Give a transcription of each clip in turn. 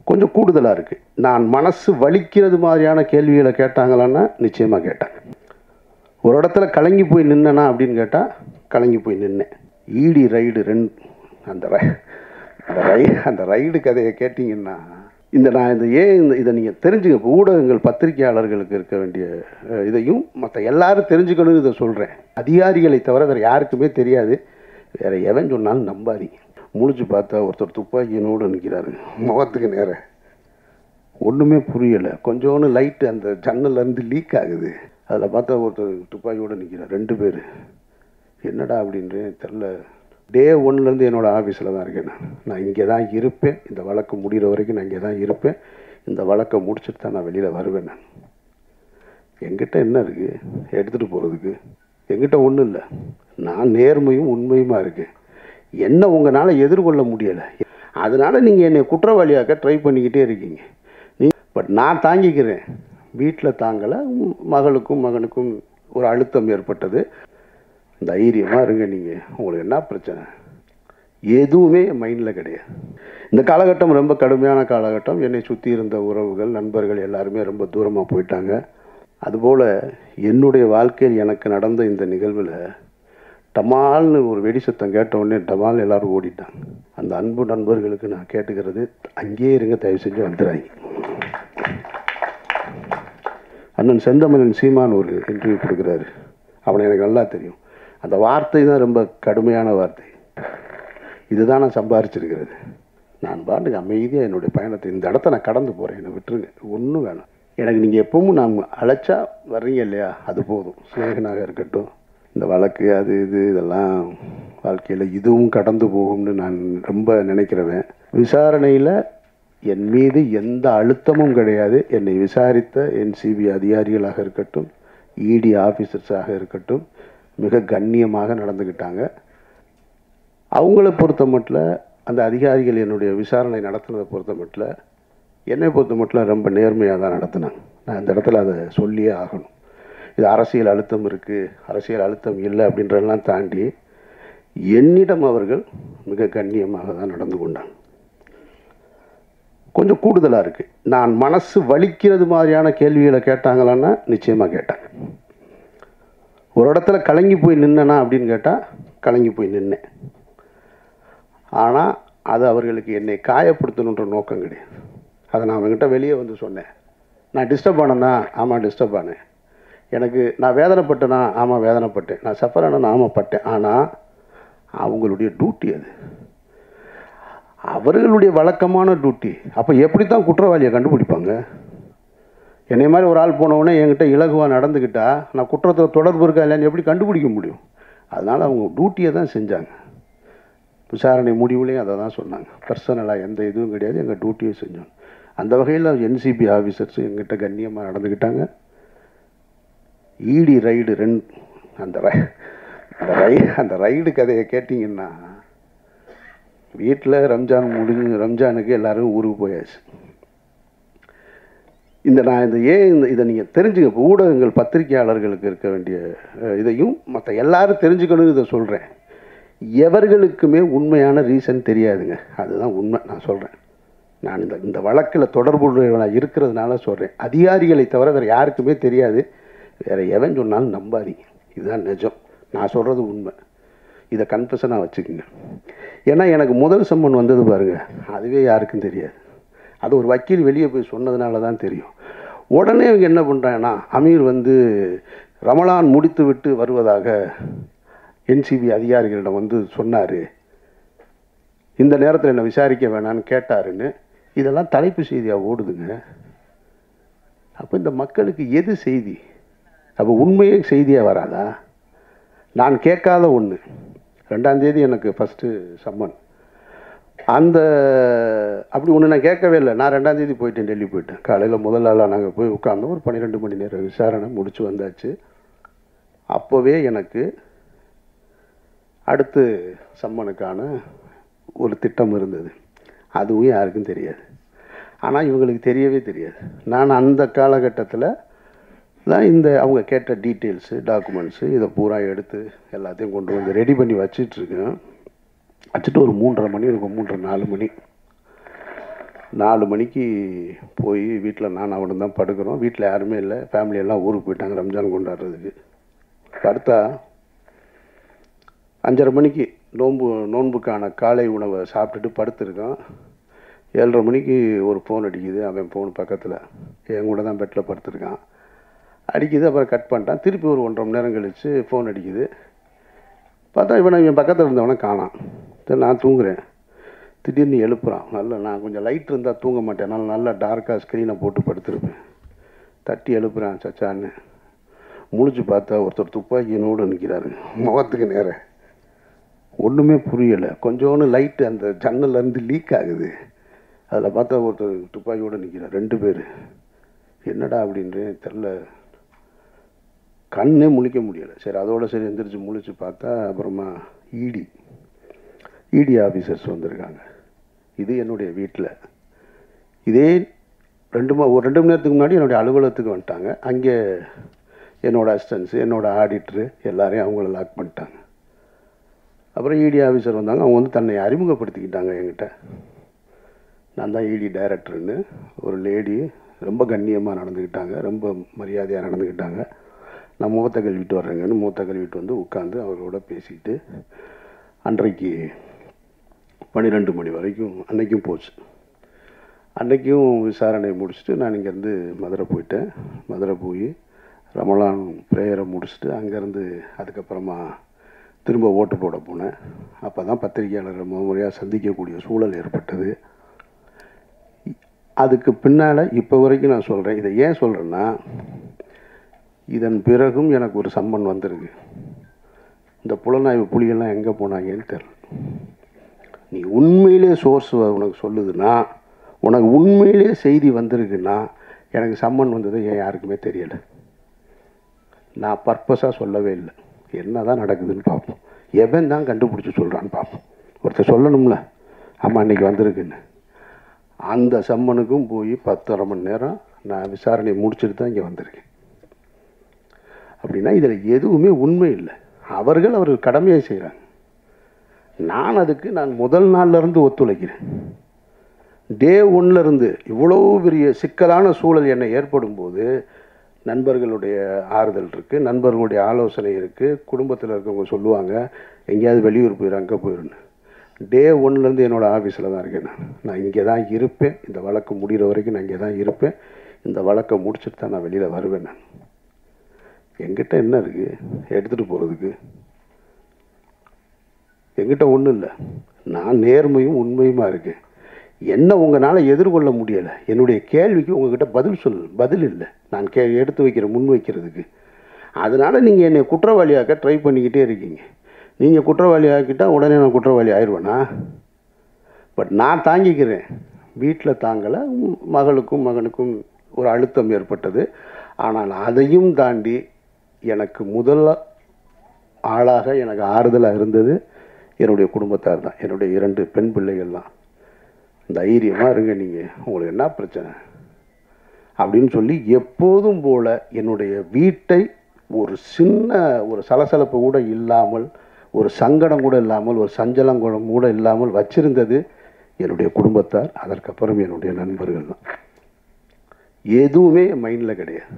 கொஞ்சம் கூடுதலாக இருக்குது. நான் மனசு வலிக்கிறது மாதிரியான கேள்விகளை கேட்டாங்களான்னா நிச்சயமாக கேட்டாங்க. ஒரு இடத்துல கலங்கி போய் நின்னேனா அப்படின்னு கேட்டால் கலங்கி போய் நின்னேன். ஈடி ரைடு அந்த ரைடு கதையை கேட்டிங்கன்னா நான் இதை நீங்கள் தெரிஞ்சுக்க. இப்போ ஊடகங்கள் பத்திரிகையாளர்களுக்கு இருக்க வேண்டிய இதையும் மற்ற எல்லாரும் தெரிஞ்சுக்கணும்னு இதை சொல்கிறேன். அதிகாரிகளை தவிர வேறு யாருக்குமே தெரியாது. வேறு எவன் சொன்னாலும் நம்பாதீங்க. முழிச்சு பார்த்தா ஒருத்தர் துப்பாக்கியினோடு நிற்கிறாரு, முகத்துக்கு நேர ஒன்றுமே புரியலை. கொஞ்சோன்னு லைட்டு அந்த ஜன்னல்லேருந்து லீக் ஆகுது. அதில் பார்த்தா ஒருத்தர் துப்பாக்கியோடு நிற்கிறார், 2 பேர். என்னடா அப்படின்ட்டு தெரில. டே 1லேருந்து என்னோடய ஆஃபீஸில் தான் இருக்கேன். நான் இங்கே தான் இருப்பேன். இந்த வழக்கு முடிகிற வரைக்கும் நான் இங்கே தான் இருப்பேன். இந்த வழக்கை முடிச்சுட்டு தான் நான் வெளியில் வருவேன். நான் என்கிட்ட என்ன இருக்குது எடுத்துகிட்டு போகிறதுக்கு? என்கிட்ட ஒன்றும் இல்லை. நான் நேர்மையும் உண்மையுமா இருக்கேன். என்ன உங்களால் எதிர்கொள்ள முடியலை, அதனால் நீங்கள் என்னை குற்றவாளியாக்க ட்ரை பண்ணிக்கிட்டே இருக்கீங்க. பட் நான் தாங்கிக்கிறேன். வீட்டில் தாங்கலை, மகளுக்கும் மகனுக்கும் ஒரு அழுத்தம் ஏற்பட்டது. தைரியமாக இருங்க. நீங்கள் உங்களுக்கு என்ன பிரச்சனை? எதுவுமே என் மைண்டில் கிடையாது. இந்த காலகட்டம் ரொம்ப கடுமையான காலகட்டம். என்னை சுற்றி இருந்த உறவுகள், நண்பர்கள் எல்லாருமே ரொம்ப தூரமாக போயிட்டாங்க. அதுபோல் என்னுடைய வாழ்க்கையில் எனக்கு நடந்த இந்த நிகழ்வில் டமால்னு ஒரு வெடி சத்தம் கேட்ட உடனே டமால் எல்லோரும் ஓடிட்டாங்க. அந்த அன்பு நண்பர்களுக்கு நான் கேட்டுக்கிறது, அங்கேயே இருங்க, தயவு செஞ்சு வந்துடாங்க. அண்ணன் செந்தமிழன் சீமான் ஒரு இன்டர்வியூ கொடுக்குறாரு. அவனை எனக்கு நல்லா தெரியும். அந்த வார்த்தை தான் ரொம்ப கடுமையான வார்த்தை. இதுதான் நான் சம்பாரிச்சிருக்கிறது. நான் பாட்டுக்கு அமைதியாக என்னுடைய பயணத்தை இந்த இடத்த நான் கடந்து போகிறேன். என்னை விட்டுருங்க, ஒன்றும் வேணாம். எனக்கு நீங்கள் எப்பவும் நான் அழைச்சா வர்றீங்க இல்லையா, அது போதும். சிநேகனாக இருக்கட்டும், இந்த வழக்கு அது இதெல்லாம் வாழ்க்கையில் இதுவும் கடந்து போகும்னு நான் ரொம்ப நினைக்கிறவன். விசாரணையில் என் மீது எந்த அழுத்தமும் கிடையாது. என்னை விசாரித்த என்சிபி அதிகாரிகளாக இருக்கட்டும், இடி ஆஃபீஸர்ஸாக இருக்கட்டும், மிக கண்ணியமாக நடந்துக்கிட்டாங்க. அவங்கள பொறுத்த மட்டும், அந்த அதிகாரிகள் என்னுடைய விசாரணை நடத்துனதை பொறுத்த மட்டும், என்னை பொறுத்த மட்டும் ரொம்ப நேர்மையாக தான் நடத்தினாங்க. நான் இந்த இடத்துல அதை சொல்லியே ஆகணும். இது அரசியல் அழுத்தம் இருக்குது, அரசியல் அழுத்தம் இல்லை அப்படின்றதெல்லாம் தாண்டி என்னிடம் அவர்கள் மிக கண்ணியமாக தான் நடந்து கொண்டாங்க. கொஞ்சம் கூடுதலாக இருக்குது. நான் மனசு வலிக்கிறது மாதிரியான கேள்விகளை கேட்டாங்களான்னா நிச்சயமாக கேட்டாங்க. ஒரு இடத்துல கலங்கி போய் நின்னேனா அப்படின்னு கேட்டால் கலங்கி போய் நின்னேன். ஆனால் அது அவர்களுக்கு என்னை காயப்படுத்தணுன்ற நோக்கம் கிடையாது. அதை நான் அவங்ககிட்ட வெளியே வந்து சொன்னேன். நான் டிஸ்டர்ப் ஆனேன்னா, ஆமாம் டிஸ்டர்ப் ஆனேன். நான் வேதனைப்பட்டேனா, ஆமாம் வேதனைப்பட்டேன். நான் சஃபர் ஆனேன்னா, ஆமாம் பட்டேன். ஆனால் அவங்களுடைய டியூட்டி அது, அவர்களுடைய வழக்கமான டியூட்டி. அப்போ எப்படி தான் குற்றவாளியை கண்டுபிடிப்பாங்க? என்னை மாதிரி ஒரு ஆள் போனவுடனே என்கிட்ட இலகுவாக நடந்துக்கிட்டா நான் குற்றத்தில் தொடர்பு இருக்கா இல்லைன்னு எப்படி கண்டுபிடிக்க முடியும்? அதனால் அவங்க டியூட்டியை தான் செஞ்சாங்க. விசாரணை முடிவுலையும் அதை தான் சொன்னாங்க. பர்சனலாக எந்த இதுவும் கிடையாது, எங்கள் டியூட்டியை செஞ்சோம். அந்த வகையில் என்சிபி ஆஃபீஸர்ஸ் எங்கிட்ட கண்ணியமாக நடந்துக்கிட்டாங்க. ஈடி ரைடு அந்த ரைடு கதையை கேட்டிங்கன்னா, வீட்டில் ரம்ஜானுக்கு எல்லோரும் ஊருக்கு போயாச்சு. இதை நீங்கள் தெரிஞ்சுக்க. இப்போ ஊடகங்கள் பத்திரிகையாளர்களுக்கு இருக்க வேண்டிய இதையும் மற்ற எல்லாரும் தெரிஞ்சுக்கணும்னு இதை சொல்கிறேன். எவர்களுக்குமே உண்மையான ரீசன் தெரியாதுங்க. அதுதான் உண்மை. நான் சொல்கிறேன். நான் இந்த வழக்கில் தொடர்புடையவனாக இருக்கிறதுனால சொல்கிறேன். அதிகாரிகளை தவிர வேறு யாருக்குமே தெரியாது. வேறு எவன் சொன்னாலும் நம்பாதீங்க. இதுதான் நிஜம். நான் சொல்கிறது உண்மை. இதை கன்ஃபெஷனாக வச்சுக்கோங்க. ஏன்னா எனக்கு முதல் சம்மன் வந்தது பாருங்கள், அதுவே யாருக்கும் தெரியாது. அது ஒரு வக்கீல் வெளியே போய் சொன்னதுனால தான் தெரியும். உடனே இவங்க என்ன பண்ணுறாங்கன்னா, அமீர் ரமலான் முடித்து விட்டு வருவதாக என்சிபி அதிகாரிகளிடம் சொன்னார், இந்த நேரத்தில் என்னை விசாரிக்க வேணான்னு கேட்டாருன்னு இதெல்லாம் தலைப்பு செய்தியாக ஓடுதுங்க. அப்போ இந்த மக்களுக்கு எது செய்தி? அப்போ உண்மையே செய்தியாக வராதா? நான் கேட்காத ஒன்று. 2ஆம் தேதி எனக்கு ஃபஸ்ட்டு சம்மன். அப்படி ஒன்று நான் கேட்கவே இல்லை. நான் 2ஆம் தேதி போயிட்டேன், டெல்லி போயிட்டேன். காலையில் முதல் நாளாக நாங்கள் போய் உட்கார்ந்தோம். ஒரு 12 மணி நேரம் விசாரணை முடிச்சு வந்தாச்சு. அப்போவே எனக்கு அடுத்து சம்மனுக்கான ஒரு திட்டம் இருந்தது. அதுவும் யாருக்கும் தெரியாது. ஆனால் இவங்களுக்கு தெரியவே தெரியாது. நான் அந்த காலகட்டத்தில் தான் அவங்க கேட்ட டீட்டெயில்ஸு, டாக்குமெண்ட்ஸு இதை பூரா எடுத்து எல்லாத்தையும் கொண்டு வந்து ரெடி பண்ணி வச்சிட்ருக்கேன். வச்சுட்டு ஒரு 3:30 மணி இருக்கும், 3:30 4 மணி. 4 மணிக்கு போய் வீட்டில் நான் அவனு தான் படுக்கிறோம். வீட்டில் யாருமே இல்லை, ஃபேமிலியெல்லாம் ஊருக்கு போயிட்டாங்க ரம்ஜான் கொண்டாடுறதுக்கு. படுத்தா 5:30 மணிக்கு நோன்புக்கான காலை உணவை சாப்பிட்டுட்டு படுத்துருக்கான். 7:30 மணிக்கு ஒரு ஃபோன் அடிக்குது. அவன் ஃபோன் பக்கத்தில் என் கூட தான் பெட்டில் படுத்துருக்கான். அடிக்குது, அப்புறம் கட் பண்ணிட்டான். திருப்பி ஒரு 1.5 மணி நேரம் கழித்து ஃபோன் அடிக்குது. பார்த்தா இவன் பக்கத்தில் இருந்தவனை காணான். சரி, நான் தூங்குறேன். திடீர்னு எழுப்புறான். நான் கொஞ்சம் லைட் இருந்தால் தூங்க மாட்டேன், அதனால் நல்லா டார்க்காக ஸ்க்ரீனை போட்டு படுத்துருப்பேன். தட்டி எழுப்புறான், சச்சான்னு. முழிச்சு பார்த்தா ஒருத்தர் துப்பாக்கியினோடு நிற்கிறாரு, முகத்துக்கு நேர. ஒன்றுமே புரியலை. கொஞ்சோன்னு லைட்டு அந்த ஜன்னல்லேருந்து லீக் ஆகுது. அதில் பார்த்தா ஒருத்தர் துப்பாக்கியோடு நிற்கிறார். 2 பேர். என்னடா அப்படின்ட்டு தெரில, கண்ணே முழிக்க முடியலை. சரி, அதோடு சரி எந்திரிச்சு முழிச்சு பார்த்தா அப்புறமா இடி ஆஃபீஸர்ஸ் வந்திருக்காங்க. இது என்னுடைய வீட்டில். இதே ஒரு 2 மணி நேரத்துக்கு முன்னாடி என்னுடைய அலுவலகத்துக்கு வந்துட்டாங்க. அங்கே என்னோடய அசிஸ்டன்ஸு, என்னோடய ஆடிட்ரு எல்லாரையும் அவங்கள லாக் பண்ணிட்டாங்க. அப்புறம் இடி ஆஃபீஸர் வந்தாங்க. அவங்க வந்து தன்னை அறிமுகப்படுத்திக்கிட்டாங்க என்கிட்ட. நான் தான் இடி டைரக்டர்னு. ஒரு லேடி ரொம்ப கண்ணியமாக நடந்துக்கிட்டாங்க, ரொம்ப மரியாதையாக நடந்துக்கிட்டாங்க. நான் மூத்த கல்விட்டு வர்றேங்கன்னு மூத்த கல்விட்டு வந்து உட்காந்து அவர்களோட பேசிக்கிட்டு அன்றைக்கு 12 மணி வரைக்கும் அன்றைக்கும் போச்சு. அன்றைக்கும் விசாரணை முடிச்சுட்டு நான் இங்கேருந்து மதுரை போயிட்டேன். மதுரை போய் ரமலான் ப்ரேயரை முடிச்சுட்டு அங்கேருந்து அதுக்கப்புறமா திரும்ப ஓட்டு போட போனேன். அப்போ தான் பத்திரிகையாளர்கள் முறையாக சந்திக்கக்கூடிய சூழல் ஏற்பட்டது. அதுக்கு பின்னால் இப்போ வரைக்கும் நான் சொல்கிறேன். இதை ஏன் சொல்கிறேன்னா, இதன் பிறகும் எனக்கு ஒரு சம்மன் வந்திருக்கு. இந்த புலனாய்வு புலிகள்லாம் எங்கே போனாங்கன்னு தெரியல. நீ உண்மையிலே சோர்ஸ் உனக்கு சொல்லுதுன்னா, உனக்கு உண்மையிலே செய்தி வந்திருக்குன்னா, எனக்கு சம்மன் வந்தது ஏன் யாருக்குமே தெரியலை. நான் பர்பஸாக சொல்லவே இல்லை. என்ன தான் நடக்குதுன்னு பார்ப்போம். எவன் தான் கண்டுபிடிச்சி சொல்கிறான்னு பார்ப்போம். ஒருத்தர் சொல்லணும்ல, ஆமாம் அன்றைக்கி வந்திருக்குன்னு. அந்த சம்மனுக்கும் போய் 10.5 மணி நேரம் நான் விசாரணையை முடிச்சுட்டு தான் இங்கே வந்திருக்கேன். அப்படின்னா இதில் எதுவுமே உண்மை இல்லை. அவர்கள் கடமையை செய்கிறாங்க. நான் முதல் நாள்லேருந்து ஒத்துழைக்கிறேன். டே 1லேருந்து இவ்வளோ பெரிய சிக்கலான சூழல் என்னை ஏற்படும் போது நண்பர்களுடைய ஆறுதல் இருக்குது, நண்பர்களுடைய ஆலோசனை இருக்குது. குடும்பத்தில் இருக்கவங்க சொல்லுவாங்க, எங்கேயாவது வெளியூர் போயிடும், அங்கே போயிடுன்னு. டே 1லேருந்து என்னோடய ஆஃபீஸில் தான் இருக்கேன். நான் இங்கே தான் இருப்பேன். இந்த வழக்கு முடிகிற வரைக்கும் நான் இங்கே தான் இருப்பேன். இந்த வழக்கை முடிச்சுட்டு தான் நான் வெளியில் வருவேன். நான் என்கிட்ட என்ன இருக்குது எடுத்துகிட்டு போகிறதுக்கு? என்கிட்ட ஒன்றும் இல்லை. நான் நேர்மையும் உண்மையுமா இருக்கேன். என்ன உங்களால் எதிர்கொள்ள முடியலை, என்னுடைய கேள்விக்கு உங்ககிட்ட பதில் இல்லை. நான் எடுத்து வைக்கிற முன் வைக்கிறதுக்கு. அதனால் நீங்கள் என்னை குற்றவாளியாக்க ட்ரை பண்ணிக்கிட்டே இருக்கீங்க. நீங்கள் குற்றவாளி ஆக்கிட்டால் உடனே நான் குற்றவாளி ஆயிடுவேனா? பட் நான் தாங்கிக்கிறேன். வீட்டில் தாங்கலை, மகளுக்கும் மகனுக்கும் ஒரு அழுத்தம் ஏற்பட்டது. ஆனால் அதையும் தாண்டி எனக்கு முதல் ஆளாக எனக்கு ஆறுதலாக இருந்தது என்னுடைய குடும்பத்தார் தான், என்னுடைய 2 பெண் பிள்ளைகள் தான். தைரியமாக இருங்க, நீங்கள் உங்களுக்கு என்ன பிரச்சனை அப்படின்னு சொல்லி எப்போதும் போல் என்னுடைய வீட்டை ஒரு சின்ன ஒரு சலசலப்பு கூட இல்லாமல், ஒரு சங்கடம் கூட இல்லாமல், ஒரு சஞ்சலம் கூட இல்லாமல் வச்சிருந்தது என்னுடைய குடும்பத்தார். அதற்கப்புறம் என்னுடைய நண்பர்கள் தான். எதுவுமே மைண்டில் கிடையாது.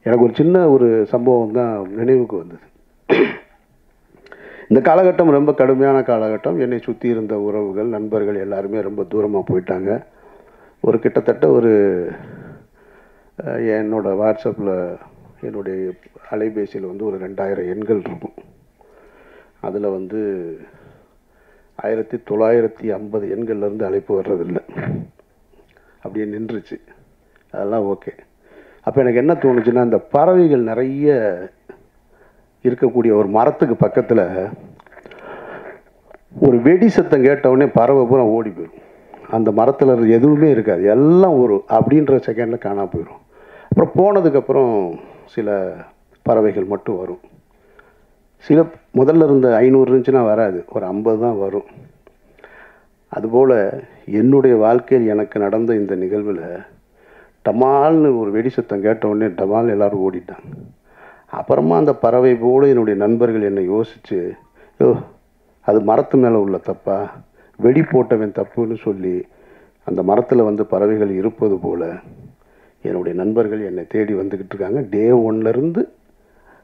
எனக்கு ஒரு சின்ன ஒரு சம்பவம் தான் நினைவுக்கு வந்தது. இந்த காலகட்டம் ரொம்ப கடுமையான காலகட்டம். என்னை சுற்றி இருந்த உறவுகள், நண்பர்கள் எல்லாருமே ரொம்ப தூரமாக போயிட்டாங்க. ஒரு கிட்டத்தட்ட என்னோடய வாட்ஸ்அப்பில் என்னுடைய அலைபேசியில் ஒரு 2000 எண்கள் இருக்கும். அதில் 1950 எண்கள்லேருந்து அழைப்பு வர்றதில்லை, அப்படியே நின்றுச்சு. அதெல்லாம் ஓகே. அப்போ எனக்கு என்ன தோணுச்சுன்னா, இந்த பறவைகள் நிறைய இருக்கக்கூடிய ஒரு மரத்துக்கு பக்கத்தில் ஒரு வெடி சத்தம் கேட்டவுடனே பறவை பூரா ஓடி போயிடும். அந்த மரத்தில் எதுவுமே இருக்காது, எல்லாம் அப்படின்ற செகண்டில் காணாம போயிடும். அப்புறம் போனதுக்கப்புறம் சில பறவைகள் மட்டும் வரும். சில முதல்ல இருந்த 500 இருந்துச்சுன்னா வராது, ஒரு 50 தான் வரும். அதுபோல் என்னுடைய வாழ்க்கையில் எனக்கு நடந்த இந்த நிகழ்வில் டமால்னு ஒரு வெடி சத்தம் கேட்டவுடனே டமால் எல்லோரும் ஓடிட்டாங்க. அப்புறமா அந்த பறவை போல என்னுடைய நண்பர்கள் என்னை யோசித்து, அது மரத்து மேலே உள்ள தப்பா, வெடி போட்டவன் தப்புன்னு சொல்லி அந்த மரத்தில் வந்து பறவைகள் இருப்பது போல் என்னுடைய நண்பர்கள் என்னை தேடி வந்துக்கிட்டு இருக்காங்க. டே ஒன்லேருந்து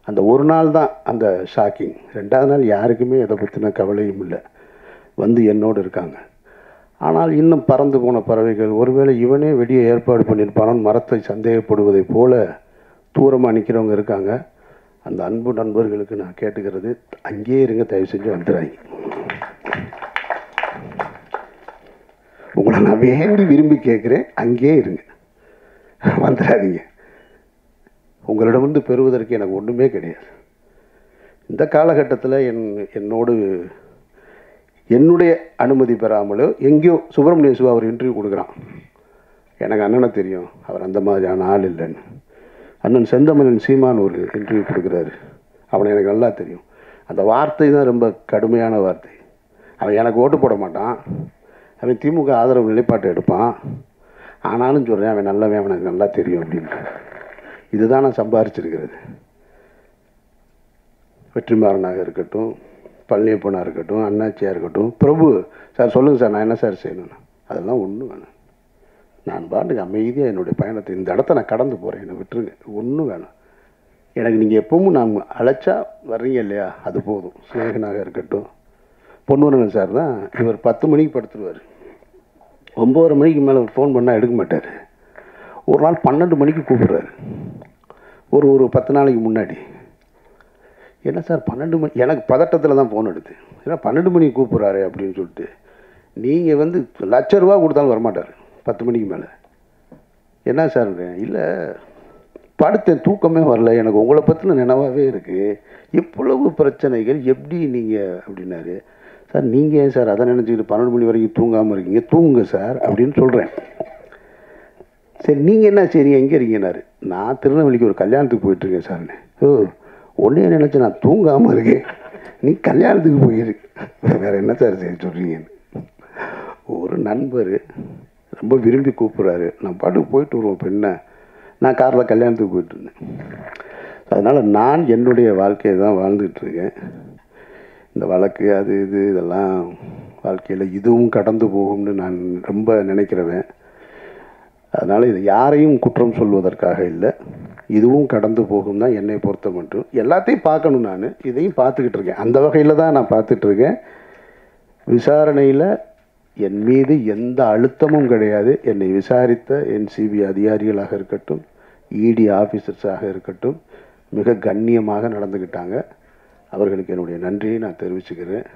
அந்த ஒரு நாள் தான் அந்த ஷாக்கிங். 2வது நாள் யாருக்குமே இதை பற்றின கவலையும் இல்லை, வந்து என்னோடு இருக்காங்க. ஆனால் இன்னும் பறந்து போன பறவைகள், ஒருவேளை இவனே வெடியை ஏற்பாடு பண்ணியிருப்பானு மரத்தை சந்தேகப்படுவதை போல தூரமாக நிற்கிறவங்க இருக்காங்க. அந்த அன்பு நண்பர்களுக்கு நான் கேட்டுக்கிறது, அங்கேயே இருங்க, தயவு செஞ்சு வந்துடாங்க. உங்களை நான் வேண்டி விரும்பி கேட்குறேன், அங்கேயே இருங்க, வந்துடாதீங்க. உங்களிடம் வந்து பெறுவதற்கு எனக்கு ஒன்றுமே கிடையாது. இந்த காலகட்டத்தில் என்னோடு என்னுடைய அனுமதி பெறாமலோ எங்கேயோ சுப்பிரமணிய சிவா அவர் இன்டர்வியூ கொடுக்குறான். எனக்கு அண்ணனை தெரியும், அவர் அந்த மாதிரியான ஆள் இல்லைன்னு. அண்ணன் செந்தமிழன் சீமான் ஒரு இன்டர்வியூ கொடுக்குறாரு, அவனை எனக்கு நல்லா தெரியும். அந்த வார்த்தை தான் ரொம்ப கடுமையான வார்த்தை. அவன் எனக்கு ஓட்டு போட மாட்டான், அவன் திமுக ஆதரவு நிலைப்பாட்டை எடுப்பான், ஆனாலும் சொல்கிறேன் அவன் நல்லவன், அவனுக்கு நல்லா தெரியும் அப்படின்ட்டு. இதுதான் நான் சம்பாரிச்சிருக்கிறது. வெற்றிமாறனாக இருக்கட்டும், பழனியப்பனாக இருக்கட்டும், அண்ணாச்சியாக இருக்கட்டும், பிரபு சார் சொல்லுங்கள் சார் நான் என்ன சார் செய்யணும்னு, அதெல்லாம் ஒன்றும் வேணும். நான் பாட்டுக்கு அமைதியாக என்னுடைய பயணத்தை, இந்த இடத்த நான் கடந்து போகிறேன், என்னை விட்டுருங்க, ஒன்றும் வேணும் எனக்கு. நீங்கள் எப்பவும் நான் அழைச்சா வர்றீங்க இல்லையா, அது போதும். சிநேகனாக இருக்கட்டும், பொன்வரன் சார் தான், இவர் 10 மணிக்கு படுத்துருவார், 9:30 மணிக்கு மேலே ஃபோன் பண்ணால் எடுக்க மாட்டார். ஒரு நாள் 12 மணிக்கு கூப்பிடுறாரு, ஒரு 10 நாளைக்கு முன்னாடி. என்ன சார் 12 மணி, எனக்கு பதட்டத்தில் தான் ஃபோன் எடுத்து, ஏன்னா 12 மணிக்கு கூப்பிட்றாரு அப்படின்னு சொல்லிட்டு. நீங்கள் வந்து ₹1,00,000 கொடுத்தாலும் வரமாட்டார் 10 மணிக்கு மேலே. என்ன சார், இல்லை படுத்தேன், தூக்கமே வரல, எனக்கு உங்களை பற்றின நினைவாகவே இருக்குது, இவ்வளவு பிரச்சனைகள் எப்படி நீங்கள் அப்படின்னாரு. சார் நீங்கள் ஏன் சார் அதை நினச்சிக்கிட்டு 12 மணி வரைக்கும் தூங்காமல் இருக்கீங்க, தூங்குங்க சார் அப்படின்னு சொல்கிறேன். சரி நீங்கள் என்ன செய்றீங்க, எங்கே இருக்கீங்கன்னாரு. நான் திருநெல்வேலிக்கு ஒரு கல்யாணத்துக்கு போயிட்டுருக்கேன் சார்னு. ஓ ஒன்றே நினச்சி நான் தூங்காமல் இருக்கேன், நீ கல்யாணத்துக்கு போயிருக்கு, வேறு என்ன சார் செய்ய சொல்கிறீங்கன்னு. ஒரு நண்பர் ரொம்ப விரும்பி கூப்பிட்றாரு, நான் பாட்டுக்கு போயிட்டு வருவோம் பெண்ணை, நான் காரில் கல்யாணத்துக்கு போயிட்டுருந்தேன். அதனால் நான் என்னுடைய வாழ்க்கையை தான் வாழ்ந்துகிட்ருக்கேன். இந்த வழக்கு அது இது இதெல்லாம் வாழ்க்கையில் இதுவும் கடந்து போகும்னு நான் ரொம்ப நினைக்கிறவன். அதனால் இது யாரையும் குற்றம் சொல்வதற்காக இல்லை, இதுவும் கடந்து போகும் தான் என்னை பொறுத்த மட்டும். எல்லாத்தையும் பார்க்கணும், நான் இதையும் பார்த்துக்கிட்டு இருக்கேன், அந்த வகையில் தான் நான் பார்த்துட்ருக்கேன். விசாரணையில் என் மீது எந்த அழுத்தமும் கிடையாது. என்னை விசாரித்த NCB அதிகாரிகளாக இருக்கட்டும், ED ஆஃபீஸர்ஸாக இருக்கட்டும், மிக கண்ணியமாக நடந்துக்கிட்டாங்க. அவர்களுக்கு என்னுடைய நன்றியை நான் தெரிவிச்சுக்கிறேன்.